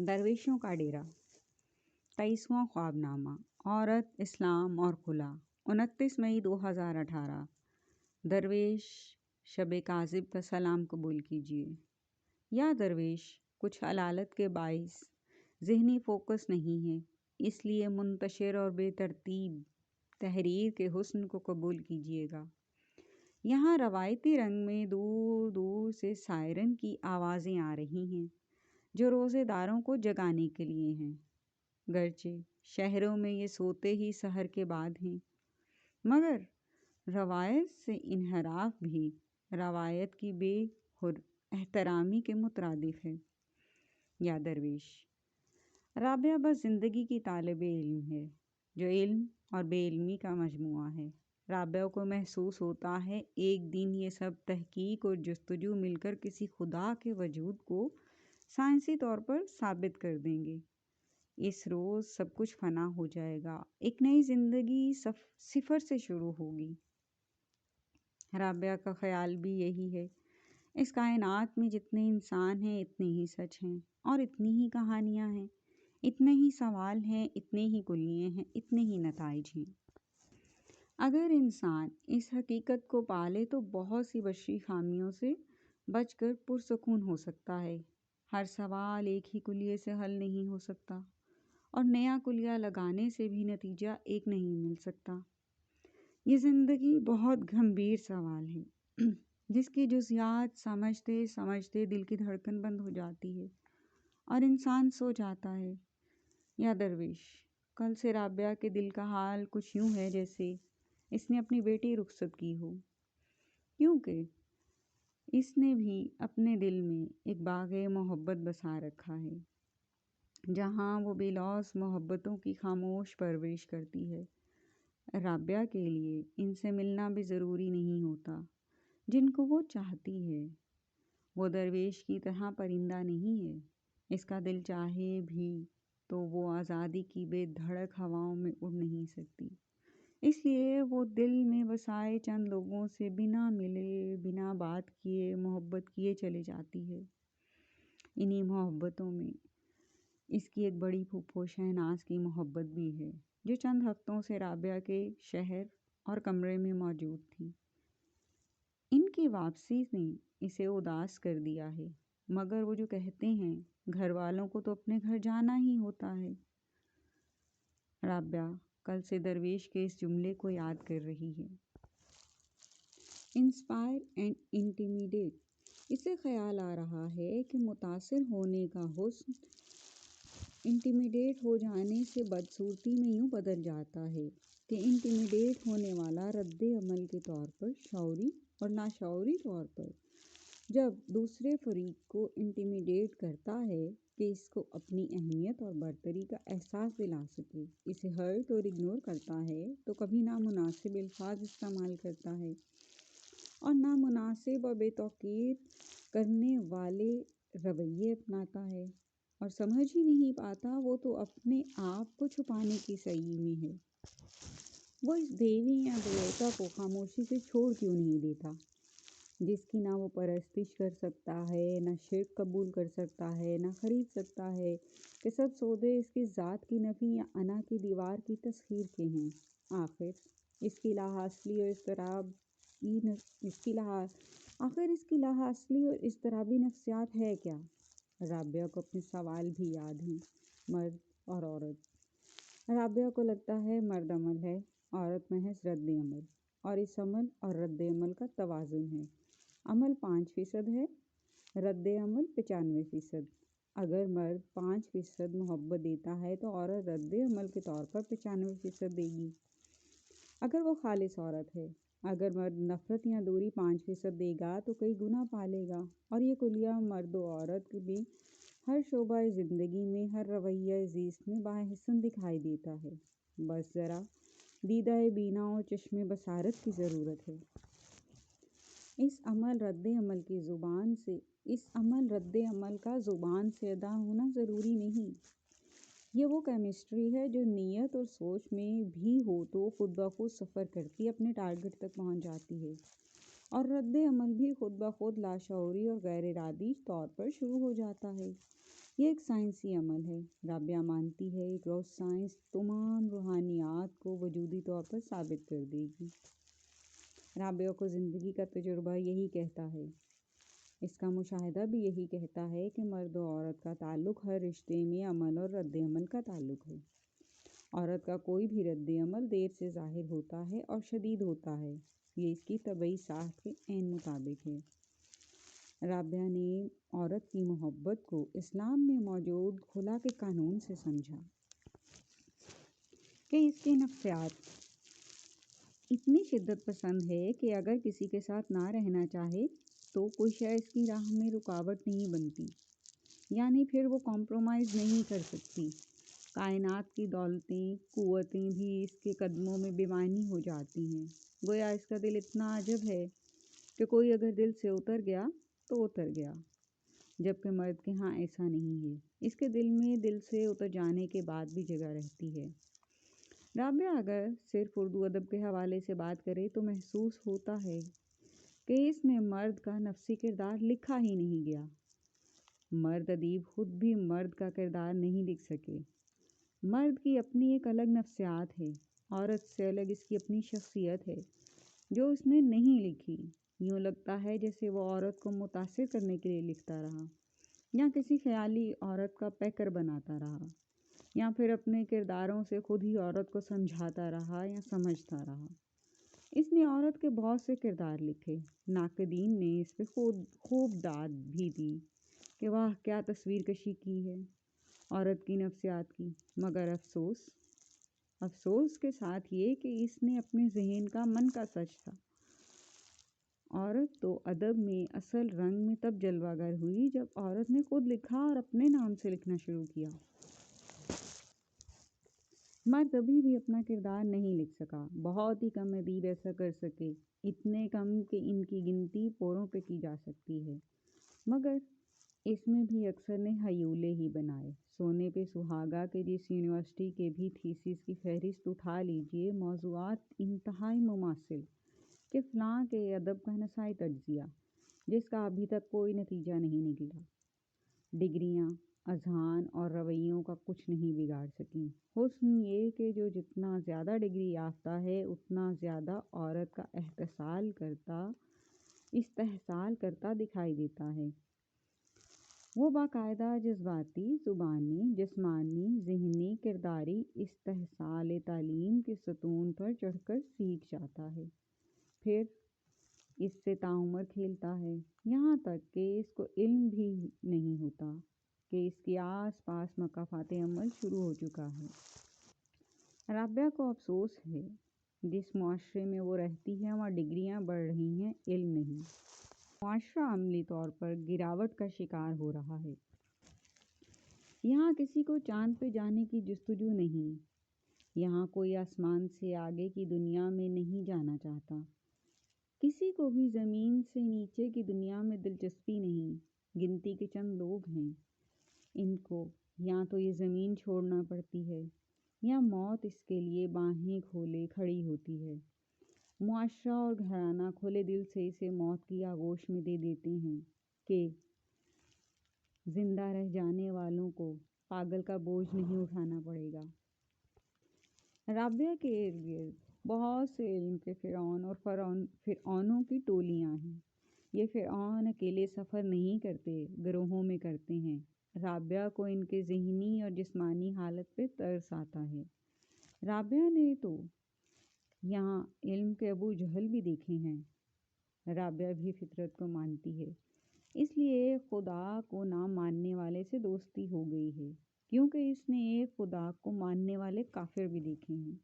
درویشوں کا ڈیرا 23واں خوابنامہ عورت، اسلام اور خلا 29 مئی 2018 درویش شب کاذب کا سلام قبول کیجیے۔ یا درویش، کچھ علالت کے باعث ذہنی فوکس نہیں ہے، اس لیے منتشر اور بے ترتیب تحریر کے حسن کو قبول کیجیے گا۔ یہاں روایتی رنگ میں دور دور سے سائرن کی آوازیں آ رہی ہیں جو روزے داروں کو جگانے کے لیے ہیں۔ گرچہ شہروں میں یہ سوتے ہی سحر کے بعد ہیں، مگر روایت سے انحراف بھی روایت کی بے احترامی کے مترادف ہے۔ یا درویش، رابعہ بس زندگی کی طالب علم ہے جو علم اور بے علمی کا مجموعہ ہے۔ رابعہ کو محسوس ہوتا ہے ایک دن یہ سب تحقیق اور جستجو مل کر کسی خدا کے وجود کو سائنسی طور پر ثابت کر دیں گے۔ اس روز سب کچھ فنا ہو جائے گا، ایک نئی زندگی صفر سے شروع ہوگی۔ رابعہ کا خیال بھی یہی ہے۔ اس کائنات میں جتنے انسان ہیں اتنے ہی سچ ہیں اور اتنی ہی کہانیاں ہیں، اتنے ہی سوال ہیں، اتنے ہی کلیے ہیں، اتنے ہی نتائج ہیں۔ اگر انسان اس حقیقت کو پالے تو بہت سی بشری خامیوں سے بچ کر پرسکون ہو سکتا ہے۔ ہر سوال ایک ہی کلیے سے حل نہیں ہو سکتا اور نیا کلیہ لگانے سے بھی نتیجہ ایک نہیں مل سکتا۔ یہ زندگی بہت گمبھیر سوال ہے جس کی جزیات سمجھتے سمجھتے دل کی دھڑکن بند ہو جاتی ہے اور انسان سو جاتا ہے۔ یا درویش، کل سے رابعہ کے دل کا حال کچھ یوں ہے جیسے اس نے اپنی بیٹی رخصت کی ہو، کیونکہ اس نے بھی اپنے دل میں ایک باغ محبت بسا رکھا ہے جہاں وہ بے لوث محبتوں کی خاموش پرورش کرتی ہے۔ رابعہ کے لیے ان سے ملنا بھی ضروری نہیں ہوتا جن کو وہ چاہتی ہے۔ وہ درویش کی طرح پرندہ نہیں ہے، اس کا دل چاہے بھی تو وہ آزادی کی بے دھڑک ہواؤں میں اڑ نہیں سکتی، اس لیے وہ دل میں بسائے چند لوگوں سے بنا ملے بنا بات کیے محبت کیے چلے جاتی ہے۔ انہی محبتوں میں اس کی ایک بڑی پھوپھو شہناز کی محبت بھی ہے جو چند ہفتوں سے رابعہ کے شہر اور کمرے میں موجود تھی۔ ان کی واپسی نے اسے اداس کر دیا ہے، مگر وہ جو کہتے ہیں گھر والوں کو تو اپنے گھر جانا ہی ہوتا ہے۔ رابعہ کل سے درویش کے اس جملے کو یاد کر رہی ہے۔ انسپائر اینڈ انٹیمیڈیٹ، اسے خیال آ رہا ہے کہ متاثر ہونے کا حسن انٹیمیڈیٹ ہو جانے سے بدصورتی میں یوں بدل جاتا ہے کہ انٹیمیڈیٹ ہونے والا رد عمل کے طور پر شعوری اور لاشعوری طور پر جب دوسرے فریق کو انٹیمیڈیٹ کرتا ہے کہ اس کو اپنی اہمیت اور برتری کا احساس دلا سکے، اسے ہرٹ اور اگنور کرتا ہے تو کبھی نامناسب الفاظ استعمال کرتا ہے اور نامناسب اور بے توقیر کرنے والے رویے اپناتا ہے اور سمجھ ہی نہیں پاتا وہ تو اپنے آپ کو چھپانے کی سعی میں ہے۔ وہ اس دیوی یا دیوتا کو خاموشی سے چھوڑ کیوں نہیں دیتا جس کی نہ وہ پرستش کر سکتا ہے، نہ شرک قبول کر سکتا ہے، نہ خرید سکتا ہے، کہ سب سودے اس کی ذات کی نفی یا انا کی دیوار کی تسخیر کے ہیں۔ آخر اس کی لاح اصلی اور اضطرابی نفسیات ہے کیا؟ رابعہ کو اپنے سوال بھی یاد ہیں، مرد اور عورت۔ رابعہ کو لگتا ہے مرد عمل ہے، عورت محض رد عمل، اور اس عمل اور رد عمل کا توازن ہے۔ عمل 5% ہے، رد عمل 95%۔ اگر مرد 5% محبت دیتا ہے تو عورت رد عمل کے طور پر 95% دے گی، اگر وہ خالص عورت ہے۔ اگر مرد نفرت یا دوری 5% دے گا تو کئی گنا پالے گا، اور یہ کلیہ مرد و عورت میں ہر شعبہ زندگی میں، ہر رویہ زیست میں باحسن دکھائی دیتا ہے۔ بس ذرا دیدہ بینا اور چشم بصارت کی ضرورت ہے۔ اس عمل رد عمل کا زبان سے ادا ہونا ضروری نہیں۔ یہ وہ کیمسٹری ہے جو نیت اور سوچ میں بھی ہو تو خود بخود سفر کرتی اپنے ٹارگٹ تک پہنچ جاتی ہے، اور رد عمل بھی خود بخود لاشعوری اور غیر ارادی طور پر شروع ہو جاتا ہے۔ یہ ایک سائنسی عمل ہے۔ رابعہ مانتی ہے ایک روز سائنس تمام روحانیات کو وجودی طور پر ثابت کر دے گی۔ رابعہ کو زندگی کا تجربہ یہی کہتا ہے، اس کا مشاہدہ بھی یہی کہتا ہے کہ مرد و عورت کا تعلق ہر رشتے میں عمل اور رد عمل کا تعلق ہے۔ عورت کا کوئی بھی رد عمل دیر سے ظاہر ہوتا ہے اور شدید ہوتا ہے، یہ اس کی طبعی ساخت کے عین مطابق ہے۔ رابعہ نے عورت کی محبت کو اسلام میں موجود خلا کے قانون سے سمجھا کہ اس کی نفسیات اتنی شدت پسند ہے کہ اگر کسی کے ساتھ نہ رہنا چاہے تو کوئی شے اس کی راہ میں رکاوٹ نہیں بنتی، یعنی پھر وہ کمپرومائز نہیں کر سکتی۔ کائنات کی دولتیں، قوتیں بھی اس کے قدموں میں بے معنی ہو جاتی ہیں۔ گویا اس کا دل اتنا عجب ہے کہ کوئی اگر دل سے اتر گیا تو اتر گیا، جبکہ مرد کے ہاں ایسا نہیں ہے، اس کے دل میں دل سے اتر جانے کے بعد بھی جگہ رہتی ہے۔ رابعہ اگر صرف اردو ادب کے حوالے سے بات کرے تو محسوس ہوتا ہے کہ اس میں مرد کا نفسی کردار لکھا ہی نہیں گیا۔ مرد ادیب خود بھی مرد کا کردار نہیں لکھ سکے۔ مرد کی اپنی ایک الگ نفسیات ہے، عورت سے الگ اس کی اپنی شخصیت ہے جو اس نے نہیں لکھی۔ یوں لگتا ہے جیسے وہ عورت کو متاثر کرنے کے لیے لکھتا رہا، یا کسی خیالی عورت کا پیکر بناتا رہا، یا پھر اپنے کرداروں سے خود ہی عورت کو سمجھاتا رہا یا سمجھتا رہا۔ اس نے عورت کے بہت سے کردار لکھے۔ ناقدین نے اس پہ خوب داد بھی دی کہ واہ کیا تصویر کشی کی ہے عورت کی نفسیات کی، مگر افسوس کے ساتھ یہ کہ اس نے اپنے ذہن کا من کا سچ تھا۔ عورت تو ادب میں اصل رنگ میں تب جلوہ گر ہوئی جب عورت نے خود لکھا اور اپنے نام سے لکھنا شروع کیا۔ مرد ابھی بھی اپنا کردار نہیں لکھ سکا، بہت ہی کم ادیب ایسا کر سکے، اتنے کم کہ ان کی گنتی پوروں پہ کی جا سکتی ہے، مگر اس میں بھی اکثر نے ہیولے ہی بنائے۔ سونے پہ سہاگا کے جس یونیورسٹی کے بھی تھیسس کی فہرست اٹھا لیجئے، موضوعات انتہائی مماثل کہ فلاں کے ادب کا نسائی تجزیہ، جس کا ابھی تک کوئی نتیجہ نہیں نکلا۔ ڈگریاں اذہان اور رویوں کا کچھ نہیں بگاڑ سکیں۔ حسن یہ کہ جو جتنا زیادہ ڈگری یافتہ ہے اتنا زیادہ عورت کا استحصال کرتا دکھائی دیتا ہے۔ وہ باقاعدہ جذباتی، زبانی، جسمانی، ذہنی، کرداری استحصال تعلیم کے ستون پر چڑھ کر سیکھ جاتا ہے، پھر اس سے تعمر کھیلتا ہے، یہاں تک کہ اس کو علم بھی نہیں ہوتا کہ اس کے آس پاس مقافات عمل شروع ہو چکا ہے۔ رابعہ کو افسوس ہے جس معاشرے میں وہ رہتی ہے وہاں ڈگریاں بڑھ رہی ہیں، علم نہیں۔ معاشرہ عملی طور پر گراوٹ کا شکار ہو رہا ہے۔ یہاں کسی کو چاند پہ جانے کی جستجو نہیں، یہاں کوئی آسمان سے آگے کی دنیا میں نہیں جانا چاہتا، کسی کو بھی زمین سے نیچے کی دنیا میں دلچسپی نہیں۔ گنتی کے چند لوگ ہیں، ان کو یا تو یہ زمین چھوڑنا پڑتی ہے یا موت اس کے لیے باہیں کھولے کھڑی ہوتی ہے۔ معاشرہ اور گھرانہ کھلے دل سے اسے موت کی آغوش میں دے دیتے ہیں کہ زندہ رہ جانے والوں کو پاگل کا بوجھ نہیں اٹھانا پڑے گا۔ رابعہ کے ارد گرد بہت سے علم کے فرعون اور فرعونوں کی ٹولیاں ہیں۔ یہ فرعون اکیلے سفر نہیں کرتے، گروہوں میں کرتے ہیں۔ رابعہ کو ان کے ذہنی اور جسمانی حالت پہ ترس آتا ہے۔ رابعہ نے تو یہاں علم کے ابو جہل بھی دیکھے ہیں۔ رابعہ بھی فطرت کو مانتی ہے، اس لیے ایک خدا کو نہ ماننے والے سے دوستی ہو گئی ہے، کیونکہ اس نے ایک خدا کو ماننے والے کافر بھی دیکھے ہیں۔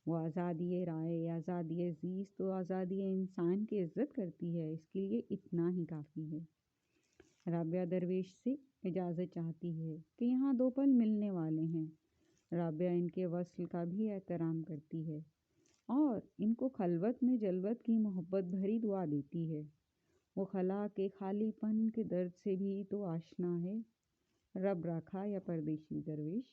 وہ آزادی رائے، آزادی زیست و آزادی انسان کی عزت کرتی ہے، اس کے لیے اتنا ہی کافی ہے۔ رابعہ درویش سے اجازت چاہتی ہے کہ یہاں دو پل ملنے والے ہیں۔ رابعہ ان کے وصل کا بھی احترام کرتی ہے اور ان کو خلوت میں جلوت کی محبت بھری دعا دیتی ہے۔ وہ خلا کے خالی پن کے درد سے بھی تو آشنا ہے۔ رب راکھا یا پردیسی درویش۔